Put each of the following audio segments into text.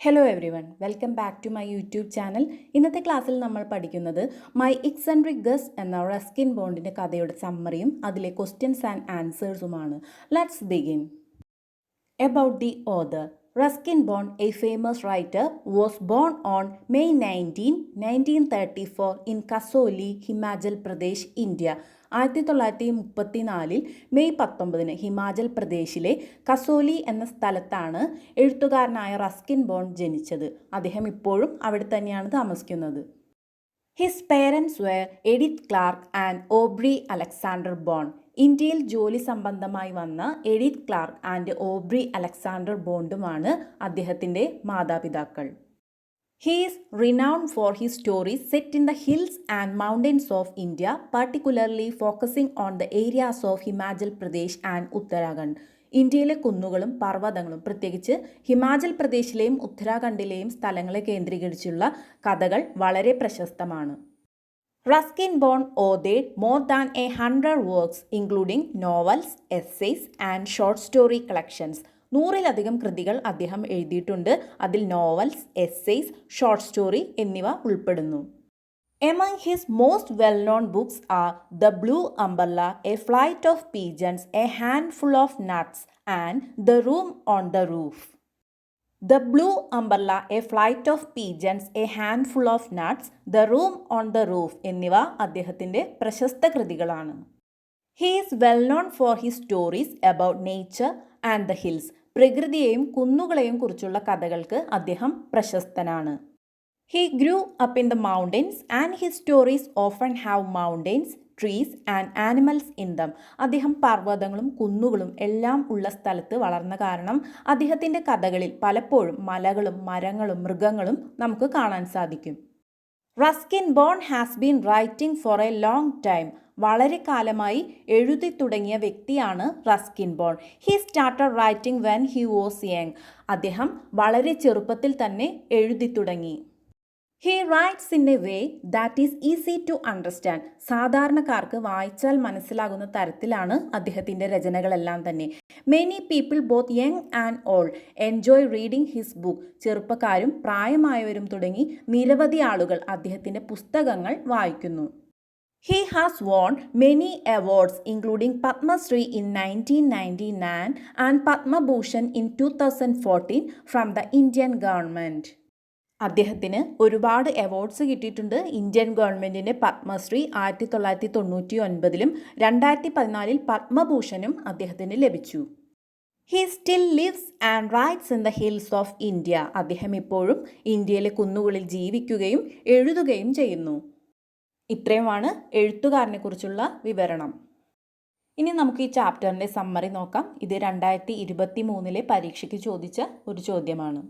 Hello everyone, welcome back to my YouTube channel. ഇന്നത്തെ ക്ലാസ്സിൽ നമ്മൾ പഠിക്കുന്നത് മൈ ഇക്സെൻട്രിക് ഗസ്റ്റ് എന്ന റസ്കിൻ ബോണ്ടിൻ്റെ കഥയുടെ സമ്മറിയും അതിലെ ക്വസ്റ്റ്യൻസ് ആൻഡ് ആൻസേഴ്സുമാണ്. Let's begin. About the author. Ruskin Bond, a famous writer, was born on May 19, 1934 in Kasoli, Himachal Pradesh, India. 1934 May 19 Himachal പ്രദേശിലെ കസോലി എന്ന സ്ഥലത്താണ് എഴുത്തുകാരനായ റസ്കിൻ ബോണ്ട് ജനിച്ചത്. അദ്ദേഹം ഇപ്പോഴും അവിടെ തന്നെയാണ് താമസിക്കുന്നത്. His parents were Edith Clarke and Aubrey Alexander Bond. ഇന്ത്യയിൽ ജോലി സംബന്ധമായി വന്ന Edith Clarke and Aubrey Alexander ബോണ്ടുമാണ് അദ്ദേഹത്തിൻ്റെ മാതാപിതാക്കൾ. He is renowned for his stories set in the hills and mountains of India, particularly focusing on the areas of Himachal Pradesh and Uttarakhand. ഇന്ത്യയിലെ കുന്നുകളും പർവ്വതങ്ങളും, പ്രത്യേകിച്ച് ഹിമാചൽ പ്രദേശിലെയും ഉത്തരാഖണ്ഡിലെയും സ്ഥലങ്ങളെ കേന്ദ്രീകരിച്ചുള്ള കഥകൾ വളരെ പ്രശസ്തമാണ്. Ruskin Bond authored more than 100 works, including novels, essays and short story collections. 100-ലധികം കൃതികൾ അദ്ദേഹം എഴുതിയിട്ടുണ്ട്. അതിൽ നോവൽസ്, എസ്സേയ്സ്, ഷോർട്ട് സ്റ്റോറി എന്നിവ ഉൾപ്പെടുന്നു. Among his most well-known books are The Blue Umbrella, A Flight of Pigeons, A Handful of Nuts and The Room on the Roof. The Blue Umbrella, A Flight of Pigeons, A Handful of Nuts, The Room on the Roof എന്നിവ അദ്ദേഹത്തിൻ്റെ പ്രശസ്ത കൃതികളാണ്. He is well known for his stories about nature and the hills. പ്രകൃതിയെയും കുന്നുകളെയും കുറിച്ചുള്ള കഥകൾക്ക് അദ്ദേഹം പ്രശസ്തനാണ്. He grew up in the mountains and his stories often have mountains, trees and animals in them. അദ്ദേഹം പർവ്വതങ്ങളും കുന്നുകളും എല്ലാം ഉള്ള സ്ഥലത്ത് വളർന്ന കാരണം അദ്ദേഹത്തിൻ്റെ കഥകളിൽ പലപ്പോഴും മലകളും മരങ്ങളും മൃഗങ്ങളും നമുക്ക് കാണാൻ സാധിക്കും. Ruskin bond has been writing for A long time. വളരെ കാലമായി എഴുതി തുടങ്ങിയ വ്യക്തിയാണ് Ruskin bond. He started writing when he was young. അദ്ദേഹം വളരെ ചെറുപ്പത്തിൽ തന്നെ എഴുതി തുടങ്ങി. He writes in a way that is easy to understand. സാധാരണക്കാർക്ക് വായിച്ചാൽ മനസ്സിലാകുന്ന തരത്തിലാണ് അദ്ദേഹത്തിൻ്റെ രചനകളെല്ലാം തന്നെ. Many people, both young and old, enjoy reading his book. ചെറുപ്പക്കാരും പ്രായമായവരും തുടങ്ങി നിരവധി ആളുകൾ അദ്ദേഹത്തിൻ്റെ പുസ്തകങ്ങൾ വായിക്കുന്നു. He has won many awards, including Padma Shri in 1999 and Padma Bhushan in 2014 from the Indian government. അദ്ദേഹത്തിന് ഒരുപാട് അവാർഡ്സ് കിട്ടിയിട്ടുണ്ട്. ഇന്ത്യൻ ഗവൺമെൻറ്റിൻ്റെ പത്മശ്രീ 1999-ലും 2014 പത്മഭൂഷണും അദ്ദേഹത്തിന് ലഭിച്ചു. He still lives and rights in the hills of India. അദ്ദേഹം ഇപ്പോഴും ഇന്ത്യയിലെ കുന്നുകളിൽ ജീവിക്കുകയും എഴുതുകയും ചെയ്യുന്നു. ഇത്രയുമാണ് എഴുത്തുകാരനെ കുറിച്ചുള്ള വിവരണം. ഇനി നമുക്ക് ഈ ചാപ്റ്ററിൻ്റെ സമ്മറി നോക്കാം. ഇത് 2023 പരീക്ഷയ്ക്ക് ചോദിച്ച ഒരു ചോദ്യമാണ്.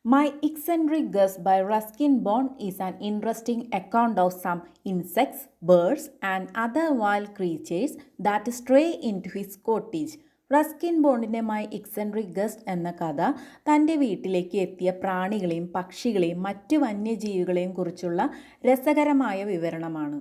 My Eccentric Guest by Ruskin Bond is an interesting account of some insects, birds and other wild creatures that stray into his cottage. Ruskin ബോണ്ടിൻ്റെ മൈ ഇക്സെൻട്രിക് ഗസ്റ്റ് എന്ന കഥ തൻ്റെ വീട്ടിലേക്ക് എത്തിയ പ്രാണികളെയും പക്ഷികളെയും മറ്റ് വന്യജീവികളെയും കുറിച്ചുള്ള രസകരമായ വിവരണമാണ്.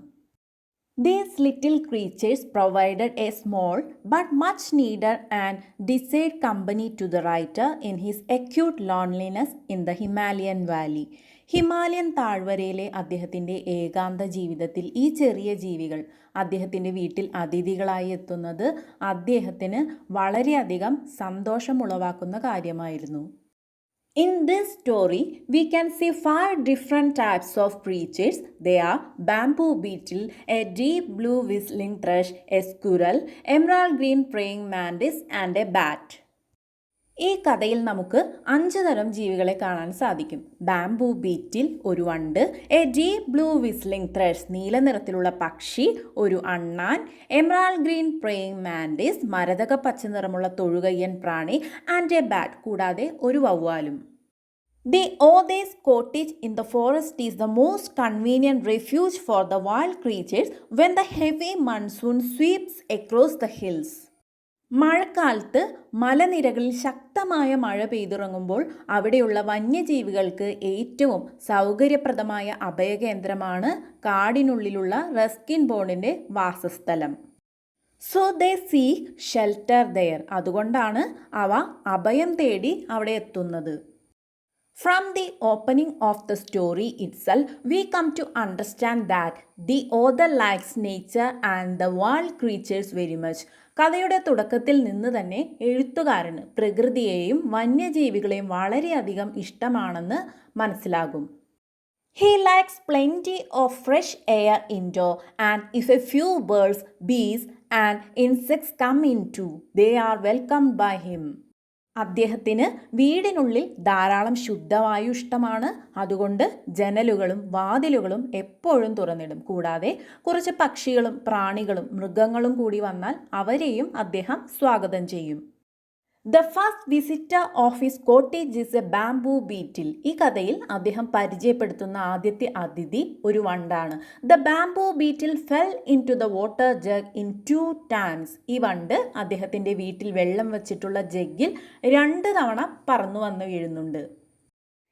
These little creatures provided a small but much needed and desired company to the writer in his acute loneliness in the Himalayan valley. Himalayan താഴ്വരയിലെ അദ്ദേഹത്തിൻ്റെ ഏകാന്ത ജീവിതത്തിൽ ഈ ചെറിയ ജീവികൾ അദ്ദേഹത്തിൻ്റെ വീട്ടിൽ അതിഥികളായി എത്തുന്നത് അദ്ദേഹത്തിന് വളരെയധികം സന്തോഷമുളവാക്കുന്ന കാര്യമായിരുന്നു. In this story, we can see 5 different types of creatures. They are bamboo beetle, a deep blue whistling thrush, a squirrel, emerald green praying mantis and a bat. ഈ കഥയിൽ നമുക്ക് 5 തരം ജീവികളെ കാണാൻ സാധിക്കും. ബാംബൂ ബീറ്റിൽ, ഒരു വണ്ട്, A deep blue whistling thrush, നീല നിറത്തിലുള്ള പക്ഷി, ഒരു അണ്ണാൻ, എമറാൾഡ് ഗ്രീൻ പ്രേയിങ് മാൻഡിസ്, മരതക പച്ച നിറമുള്ള തൊഴുകയ്യൻ പ്രാണി, ആൻഡ് എ ബാറ്റ്, കൂടാതെ ഒരു വവ്വാലും. The author's cottage in the forest is the most convenient refuge for the wild creatures when the heavy monsoon sweeps across the hills. മഴക്കാലത്ത് മലനിരകളിൽ ശക്തമായ മഴ പെയ്തിറങ്ങുമ്പോൾ അവിടെയുള്ള വന്യജീവികൾക്ക് ഏറ്റവും സൗകര്യപ്രദമായ അഭയകേന്ദ്രമാണ് കാടിനുള്ളിലുള്ള റസ്കിൻ ബോണ്ടിൻ്റെ വാസസ്ഥലം. So they seek shelter there. അതുകൊണ്ടാണ് അവ അഭയം തേടി അവിടെ എത്തുന്നത്. From the opening of the story itself, we come to understand that the author likes nature and the wild creatures very much. കഥയുടെ തുടക്കത്തിൽ നിന്ന് തന്നെ എഴുത്തുകാരന് പ്രകൃതിയെയും വന്യജീവികളെയും വളരെയധികം ഇഷ്ടമാണെന്ന് മനസ്സിലാകും. He likes plenty of fresh air indoor, and if a few birds, bees and insects come into, they are welcomed by him. അദ്ദേഹത്തിന് വീടിനുള്ളിൽ ധാരാളം ശുദ്ധവായു ഇഷ്ടമാണ്. അതുകൊണ്ട് ജനലുകളും വാതിലുകളും എപ്പോഴും തുറന്നിടും. കൂടാതെ കുറച്ച് പക്ഷികളും പ്രാണികളും മൃഗങ്ങളും കൂടി വന്നാൽ അവരെയും അദ്ദേഹം സ്വാഗതം ചെയ്യും. The first visitor of his cottage is a bamboo beetle. ഈ കഥയിൽ അദ്ദേഹം പരിചയപ്പെടുത്തുന്ന ആദ്യത്തെ അതിഥി ഒരു വണ്ടാണ്. The bamboo beetle fell into the water jug in 2 times. ഈ വണ്ട് അദ്ദേഹത്തിൻ്റെ വീട്ടിൽ വെള്ളം വെച്ചിട്ടുള്ള ജഗ്ഗിൽ 2 തവണ പറന്നു വന്ന് വീഴുന്നുണ്ട്.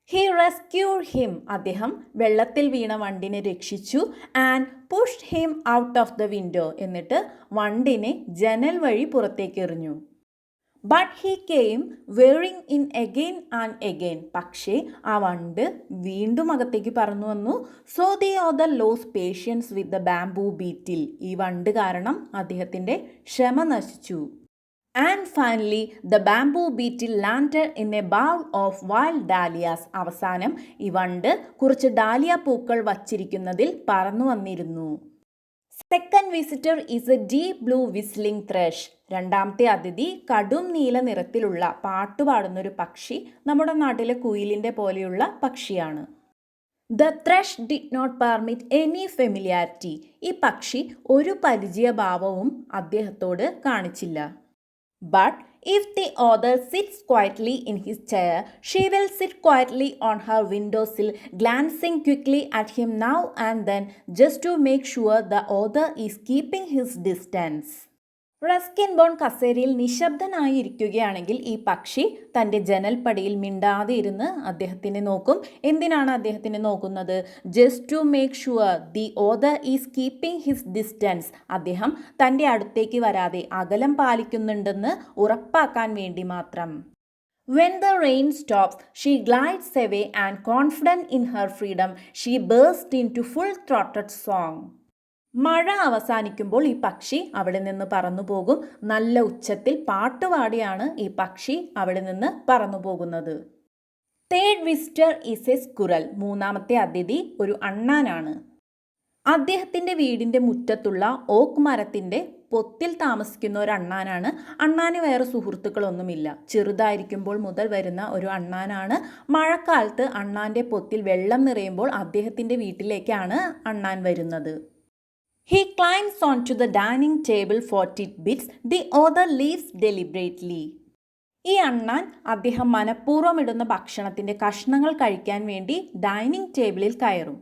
He rescued him. അദ്ദേഹം വെള്ളത്തിൽ വീണ വണ്ടിനെ രക്ഷിച്ചു. And pushed him out of the window. എന്നിട്ട് വണ്ടിനെ ജനൽ വഴി പുറത്തേക്ക് എറിഞ്ഞു. But he came whirring in again and again. പക്ഷേ ആ വണ്ട് വീണ്ടും അകത്തേക്ക് പറന്നു വന്നു. So the author lost patience with the bamboo beetle. ഈ വണ്ട് കാരണം അദ്ദേഹത്തിൻ്റെ ക്ഷമ നശിച്ചു. And finally the bamboo beetle landed in a bowl of wild dahlias. അവസാനം ഈ വണ്ട് കുറച്ച് ഡാലിയ പൂക്കൾ വച്ചിരിക്കുന്നതിൽ പറന്നു വന്നിരുന്നു. Second visitor is A deep blue whistling thrush. രണ്ടാമത്തെ അതിഥി കടും നീല നിറത്തിലുള്ള പാട്ടുപാടുന്നൊരു പക്ഷി. നമ്മുടെ നാട്ടിലെ കുയിലിൻ്റെ പോലെയുള്ള പക്ഷിയാണ്. The thrush did not permit any familiarity. ഈ പക്ഷി ഒരു പരിചയഭാവവും അദ്ദേഹത്തോട് കാണിച്ചില്ല. But if the author sits quietly in his chair, she will sit quietly on her windowsill, glancing quickly at him now and then, just to make sure the author is keeping his distance. Ruskin bone കസേരയിൽ നിശബ്ദനായി ഇരിക്കുകയാണെങ്കിൽ ഈ പക്ഷി തൻ്റെ ജനൽപ്പടിയിൽ മിണ്ടാതെ ഇരുന്ന് അദ്ദേഹത്തിനെ നോക്കും. എന്തിനാണ് അദ്ദേഹത്തിനെ നോക്കുന്നത്? Just to make sure the author is keeping his distance. അദ്ദേഹം തൻ്റെ അടുത്തേക്ക് വരാതെ അകലം പാലിക്കുന്നുണ്ടെന്ന് ഉറപ്പാക്കാൻ വേണ്ടി മാത്രം. When the rain stops, she glides away and confident in her freedom, she bursts into full-throated song. മഴ അവസാനിക്കുമ്പോൾ ഈ പക്ഷി അവിടെ നിന്ന് പറന്നു പോകും. നല്ല ഉച്ചത്തിൽ പാട്ടുപാടിയാണ് ഈ പക്ഷി അവിടെ നിന്ന് പറന്നു പോകുന്നത്. Third visitor is A squirrel. മൂന്നാമത്തെ അതിഥി ഒരു അണ്ണാനാണ്. അദ്ദേഹത്തിൻ്റെ വീടിൻ്റെ മുറ്റത്തുള്ള ഓക്ക് മരത്തിൻ്റെ പൊത്തിൽ താമസിക്കുന്ന ഒരു അണ്ണാനാണ്. അണ്ണാന് വേറെ സുഹൃത്തുക്കളൊന്നുമില്ല. ചെറുതായിരിക്കുമ്പോൾ മുതൽ വരുന്ന ഒരു അണ്ണാനാണ്. മഴക്കാലത്ത് അണ്ണാൻ്റെ പൊത്തിൽ വെള്ളം നിറയുമ്പോൾ അദ്ദേഹത്തിൻ്റെ വീട്ടിലേക്കാണ് അണ്ണാൻ വരുന്നത്. He climbs onto the dining table for tidbits. The author leaves deliberately. ഈ അണ്ണാൻ അദ്ദേഹം മനഃപൂർവ്വം ഇടുന്ന ഭക്ഷണത്തിൻ്റെ കഷ്ണങ്ങൾ കഴിക്കാൻ വേണ്ടി ഡൈനിങ് ടേബിളിൽ കയറും.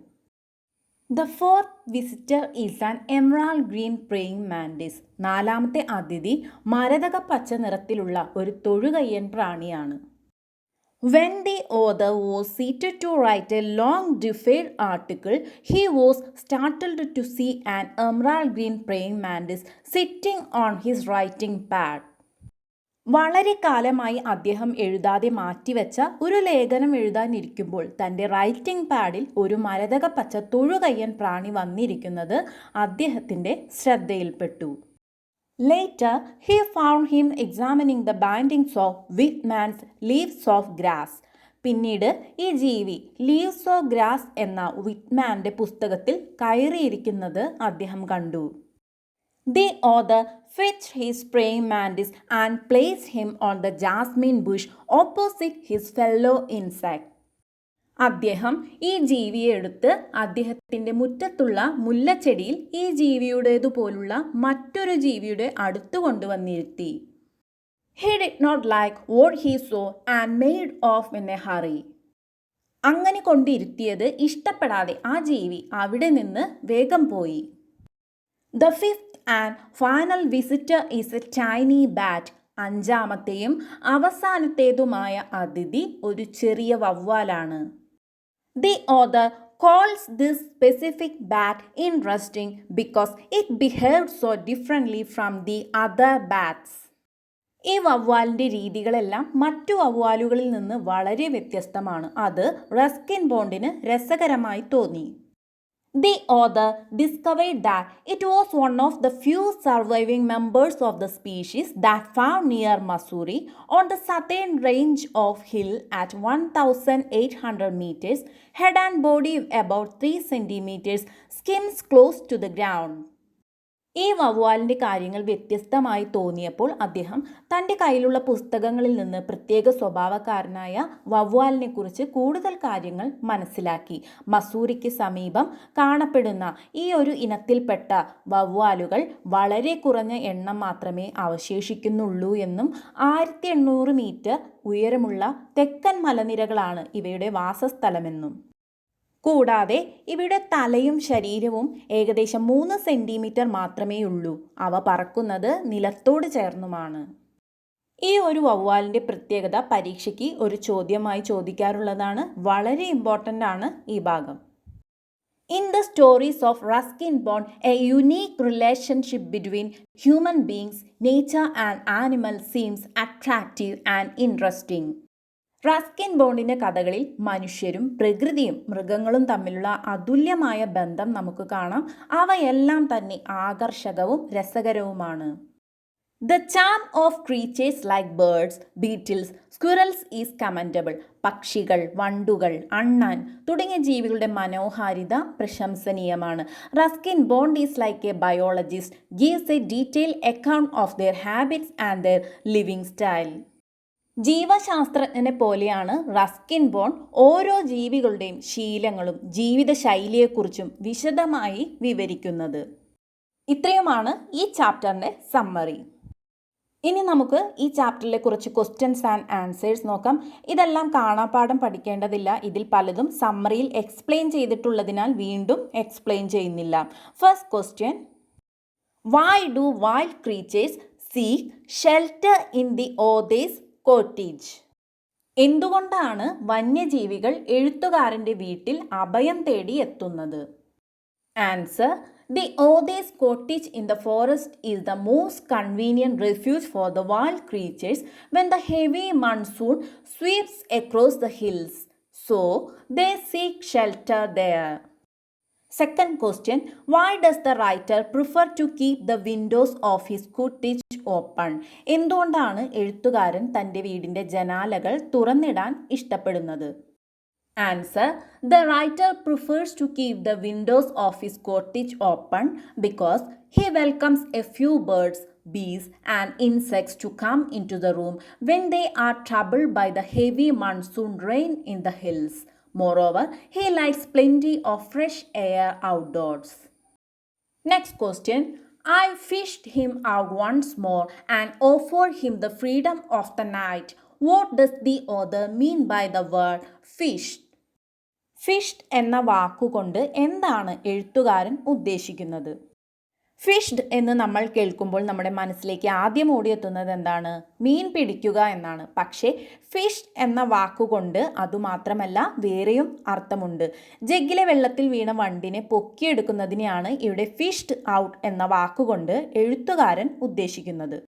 The fourth visitor is an emerald green praying mantis. നാലാമത്തെ അതിഥി മരതക പച്ച നിറത്തിലുള്ള ഒരു തൊഴുകയ്യൻ പ്രാണിയാണ്. When the author was seated to write a long deferred article, he was startled to see an emerald green praying mantis sitting on his writing pad. വളരെ കാലമായി അദ്ദേഹം എഴുതാതെ മാറ്റിവെച്ച ഒരു ലേഖനം എഴുതാനിരിക്കുമ്പോൾ തൻ്റെ റൈറ്റിംഗ് പാഡിൽ ഒരു മരതക പച്ച തൊഴുകയ്യൻ പ്രാണി വന്നിരിക്കുന്നത് അദ്ദേഹത്തിൻ്റെ ശ്രദ്ധയിൽപ്പെട്ടു. Later, he found him examining the bindings of Whitman's Leaves of Grass. പിന്നീട് ഈ ജീവി ലീവ്സ് ഓഫ് ഗ്രാസ് എന്ന വിറ്റ്മാൻ്റെ പുസ്തകത്തിൽ കയറിയിരിക്കുന്നത് അദ്ദേഹം കണ്ടു. The author fetched his praying mantis and placed him on the jasmine bush opposite his fellow insect. അദ്ദേഹം ഈ ജീവിയെ എടുത്ത് അദ്ദേഹത്തിൻ്റെ മുറ്റത്തുള്ള മുല്ലച്ചെടിയിൽ ഈ ജീവിയുടേതുപോലുള്ള മറ്റൊരു ജീവിയുടെ അടുത്ത് കൊണ്ടുവന്നിരുത്തി. He did not like what he saw and made off in a hurry. അങ്ങനെ കൊണ്ടിരുത്തിയത് ഇഷ്ടപ്പെടാതെ ആ ജീവി അവിടെ നിന്ന് വേഗം പോയി. The fifth and final visitor is a tiny bat. അഞ്ചാമത്തെയും അവസാനത്തേതുമായ അതിഥി ഒരു ചെറിയ വവ്വാലാണ്. The author calls this specific bat interesting because it behaved so differently from the other bats. ഈ വവ്വാലിൻ്റെ രീതികളെല്ലാം മറ്റു വവ്വാലുകളിൽ നിന്ന് വളരെ വ്യത്യസ്തമാണ്. അത് റസ്കിൻ ബോണ്ടിന് രസകരമായി തോന്നി. The author discovered that it was one of the few surviving members of the species that found near Mussoorie on the southern range of hill at 1,800 meters, head and body about 3 centimeters, skims close to the ground. ഈ വവ്വാലിൻ്റെ കാര്യങ്ങൾ വ്യത്യസ്തമായി തോന്നിയപ്പോൾ അദ്ദേഹം തൻ്റെ കയ്യിലുള്ള പുസ്തകങ്ങളിൽ നിന്ന് പ്രത്യേക സ്വഭാവക്കാരനായ വവ്വാലിനെക്കുറിച്ച് കൂടുതൽ കാര്യങ്ങൾ മനസ്സിലാക്കി. മസൂറിക്ക് സമീപം കാണപ്പെടുന്ന ഈ ഒരു ഇനത്തിൽപ്പെട്ട വവ്വാലുകൾ വളരെ കുറഞ്ഞ എണ്ണം മാത്രമേ അവശേഷിക്കുന്നുള്ളൂ എന്നും 1800 മീറ്റർ ഉയരമുള്ള തെക്കൻ മലനിരകളാണ് ഇവയുടെ വാസസ്ഥലമെന്നും, കൂടാതെ ഇവയുടെ തലയും ശരീരവും ഏകദേശം 3 സെൻറ്റിമീറ്റർ മാത്രമേ ഉള്ളൂ. അവ പറക്കുന്നത് നിലത്തോട് ചേർന്നുമാണ്. ഈ ഒരു വവ്വാലിൻ്റെ പ്രത്യേകത പരീക്ഷയ്ക്ക് ഒരു ചോദ്യമായി ചോദിക്കാറുള്ളതാണ്. വളരെ ഇമ്പോർട്ടൻ്റ് ആണ് ഈ ഭാഗം. In the stories of Ruskin Bond, a unique relationship between human beings, nature and animals seems attractive and interesting. Ruskin ബോണ്ടിൻ്റെ കഥകളിൽ മനുഷ്യരും പ്രകൃതിയും മൃഗങ്ങളും തമ്മിലുള്ള അതുല്യമായ ബന്ധം നമുക്ക് കാണാം. അവയെല്ലാം തന്നെ ആകർഷകവും രസകരവുമാണ്. The charm of creatures like birds, beetles, squirrels is commendable. പക്ഷികൾ, വണ്ടുകൾ, അണ്ണാൻ തുടങ്ങിയ ജീവികളുടെ മനോഹാരിത പ്രശംസനീയമാണ്. Ruskin Bond is like a biologist, gives a detailed account of their habits and their living style. ജീവശാസ്ത്രജ്ഞനെ പോലെയാണ് റസ്കിൻ ബോണ്ട് ഓരോ ജീവികളുടെയും ശീലങ്ങളും ജീവിതശൈലിയെക്കുറിച്ചും വിശദമായി വിവരിക്കുന്നത്. ഇത്രയുമാണ് ഈ ചാപ്റ്ററിൻ്റെ സമ്മറി. ഇനി നമുക്ക് ഈ ചാപ്റ്ററിലെ കുറച്ച് ക്വസ്റ്റ്യൻസ് ആൻഡ് ആൻസേഴ്സ് നോക്കാം. ഇതെല്ലാം കാണാപ്പാഠം പഠിക്കേണ്ടതില്ല. ഇതിൽ പലതും സമ്മറിയിൽ എക്സ്പ്ലെയിൻ ചെയ്തിട്ടുള്ളതിനാൽ വീണ്ടും എക്സ്പ്ലെയിൻ ചെയ്യുന്നില്ല. First question, why do wild creatures seek shelter in the author's cottage? എന്തുകൊണ്ടാണ് വന്യജീവികൾ എഴുത്തുകാരൻ്റെ വീട്ടിൽ അഭയം തേടി എത്തുന്നത്? Answer, the author's cottage in the forest is the most convenient refuge for the wild creatures when the heavy monsoon sweeps across the hills, so they seek shelter there. Second question, why does the writer prefer to keep the windows of his cottage open? എന്തുകൊണ്ടാണ് എഴുത്തുകാരൻ തൻ്റെ വീടിൻ്റെ ജനാലകൾ തുറന്നിടാൻ ഇഷ്ടപ്പെടുന്നത്? Answer, the writer prefers to keep the windows of his cottage open because he welcomes a few birds, bees and insects to come into the room when they are troubled by the heavy monsoon rain in the hills. Moreover, he likes plenty of fresh air outdoors. Next question, I fished him out once more and offered him the freedom of the night. What does the author mean by the word fished? Fished എന്ന വാക്കുകൊണ്ട് എന്താണ് എഴുത്തുകാരൻ ഉദ്ദേശിക്കുന്നത്? Fished എന്ന് നമ്മൾ കേൾക്കുമ്പോൾ നമ്മുടെ മനസ്സിലേക്ക് ആദ്യം ഓടിയെത്തുന്നത് എന്താണ്? മീൻ പിടിക്കുക എന്നാണ്. പക്ഷേ ഫിഷ് എന്ന വാക്കുകൊണ്ട് അതുമാത്രമല്ല വേറെയും അർത്ഥമുണ്ട്. ജഗ്ഗിലെ വെള്ളത്തിൽ വീണ വണ്ടിനെ പൊക്കിയെടുക്കുന്നതിനെയാണ് ഇവിടെ ഫിഷ്ഡ് ഔട്ട് എന്ന വാക്കുകൊണ്ട് എഴുത്തുകാരൻ ഉദ്ദേശിക്കുന്നത്.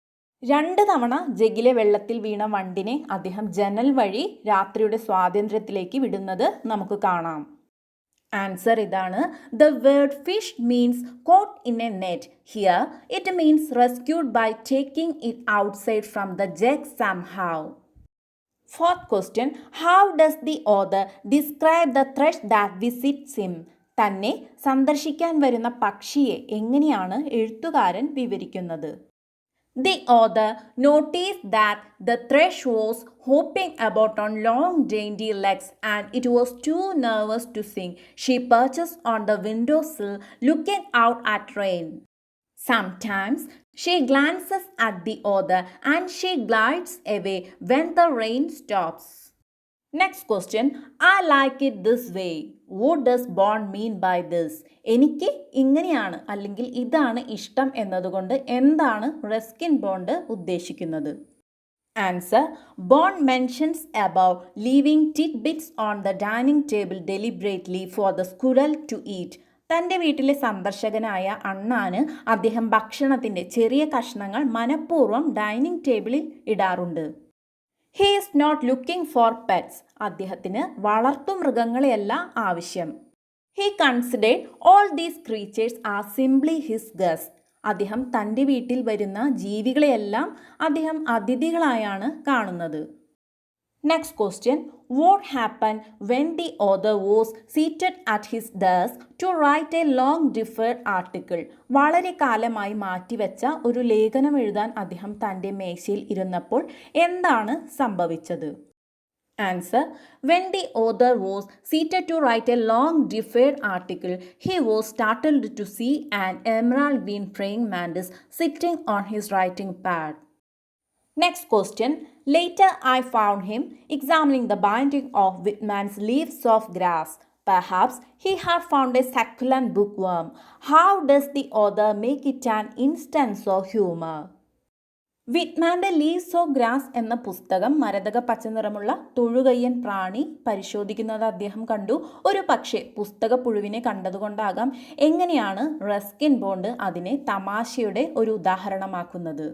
2 തവണ ജഗ്ഗിലെ വെള്ളത്തിൽ വീണ വണ്ടിനെ അദ്ദേഹം ജനൽ വഴി രാത്രിയുടെ സ്വാതന്ത്ര്യത്തിലേക്ക് വിടുന്നത് നമുക്ക് കാണാം. ആൻസർ ഇതാണ്. The word fish means caught in a net. Here it means rescued by taking it outside from the jug somehow. Fourth question, how does the author describe the thrush that visits him? തന്നെ സന്ദർശിക്കാൻ വരുന്ന പക്ഷിയെ എങ്ങനെയാണ് എഴുത്തുകാരൻ വിവരിക്കുന്നത്? The author noticed that the thrush was hopping about on long dainty legs and it was too nervous to sing. She perches on the windowsill looking out at rain. Sometimes she glances at the author and she glides away when the rain stops. Next question, I like it this way. What does Bond mean by this? എനിക്ക് ഇങ്ങനെയാണ് അല്ലെങ്കിൽ ഇതാണ് ഇഷ്ടം എന്നതുകൊണ്ട് എന്താണ് Ruskin bond ഉദ്ദേശിക്കുന്നത്? Answer, Bond mentions about leaving tidbits on the dining table deliberately for the squirrel to eat. തൻ്റെ വീട്ടിലെ സന്ദർശകനായ അണ്ണാന് അദ്ദേഹം ഭക്ഷണത്തിൻ്റെ ചെറിയ കഷ്ണങ്ങൾ മനഃപൂർവ്വം ഡൈനിങ് ടേബിളിൽ ഇടാറുണ്ട്. He is not looking for pets. അദ്ദേഹത്തിന് വളർത്തുമൃഗങ്ങളെയല്ല ആവശ്യം. He considered all these creatures are simply his guest. അദ്ദേഹം തൻ്റെ വീട്ടിൽ വരുന്ന ജീവികളെയെല്ലാം അദ്ദേഹം അതിഥികളായാണ് കാണുന്നത്. Next question. What happen when the author was seated at his desk to write a long deferred article. വളരെ കാലമായി മാറ്റിവെച്ച ഒരു ലേഖനം എഴുതാൻ അദ്ദേഹം തൻ്റെ മേശയിൽ ഇരുന്നപ്പോൾ എന്താണ് സംഭവിച്ചത്? Answer. When the author was seated to write a long deferred article, he was startled to see an emerald green praying mantis sitting on his writing pad. Next question. Later I found him examining the binding of Whitman's Leaves of Grass. Perhaps he had found a succulent bookworm. How does the author make it an instance of humor? വിറ്റ്മാൻ്റെ Leaves of Grass എന്ന പുസ്തകം മരതക പച്ചനിറമുള്ള തൊഴുകയ്യൻ പ്രാണി പരിശോധിക്കുന്നത് അദ്ദേഹം കണ്ടു. ഒരു പക്ഷേ പുസ്തകപ്പുഴുവിനെ കണ്ടതുകൊണ്ടാകാം. എങ്ങനെയാണ് റസ്കിൻ ബോണ്ട് അതിനെ തമാശയുടെ ഒരു ഉദാഹരണമാക്കുന്നത്?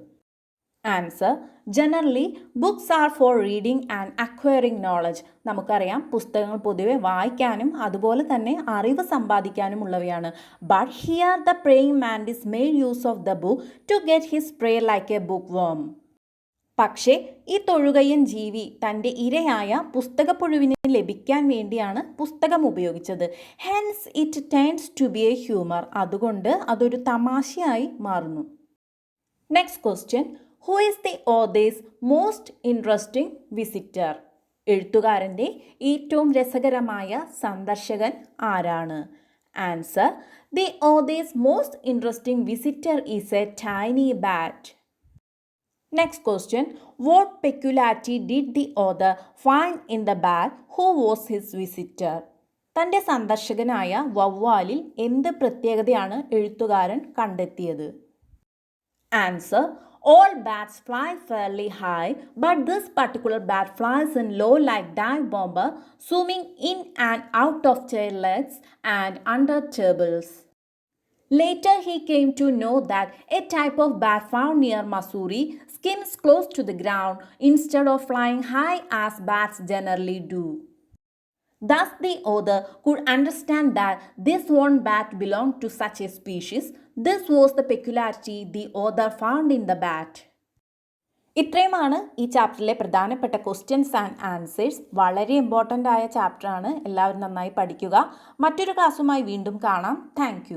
Answer. Generally books are for reading and acquiring knowledge. നമുക്കറിയാം പുസ്തകങ്ങൾ പൊതുവെ വായിക്കാനും അതുപോലെ തന്നെ അറിവ് സമ്പാദിക്കാനും ഉള്ളവയാണ്. But here the praying mantis made use of the book to get his prey like a bookworm. പക്ഷേ ഈ തൊഴുകയ്യൻ ജീവി തൻ്റെ ഇരയായ പുസ്തകപ്പുഴുവിന് ലഭിക്കാൻ വേണ്ടിയാണ് പുസ്തകം ഉപയോഗിച്ചത്. Hence it turns to be a humour. അതുകൊണ്ട് അതൊരു തമാശയായി മാറുന്നു. Next question. Who is the author's most interesting visitor? എഴുത്തുകാരൻ്റെ ഏറ്റവും രസകരമായ സന്ദർശകൻ ആരാണ്? Answer. The author's most interesting visitor is a tiny bat. Next question. What peculiarity did the author find in the bat? Who was his visitor? തൻ്റെ സന്ദർശകനായ വവ്വാലിൽ എന്ത് പ്രത്യേകതയാണ് എഴുത്തുകാരൻ കണ്ടെത്തിയത്? Answer. All bats fly fairly high, but this particular bat flies in low like dive bomber, zooming in and out of chair legs and under tables. Later he came to know that a type of bat found near Missouri skims close to the ground instead of flying high as bats generally do. Thus the author could understand that this one bat belonged to such a species. This was the peculiarity the author found in the bat. ഇത്രയുമാണ് ഈ ചാപ്റ്ററിലെ പ്രധാനപ്പെട്ട questions and answers. വളരെ important ആയ ചാപ്റ്ററാണ്. എല്ലാവരും നന്നായി പഠിക്കുക. മറ്റൊരു ക്ലാസ്സുമായി വീണ്ടും കാണാം. താങ്ക്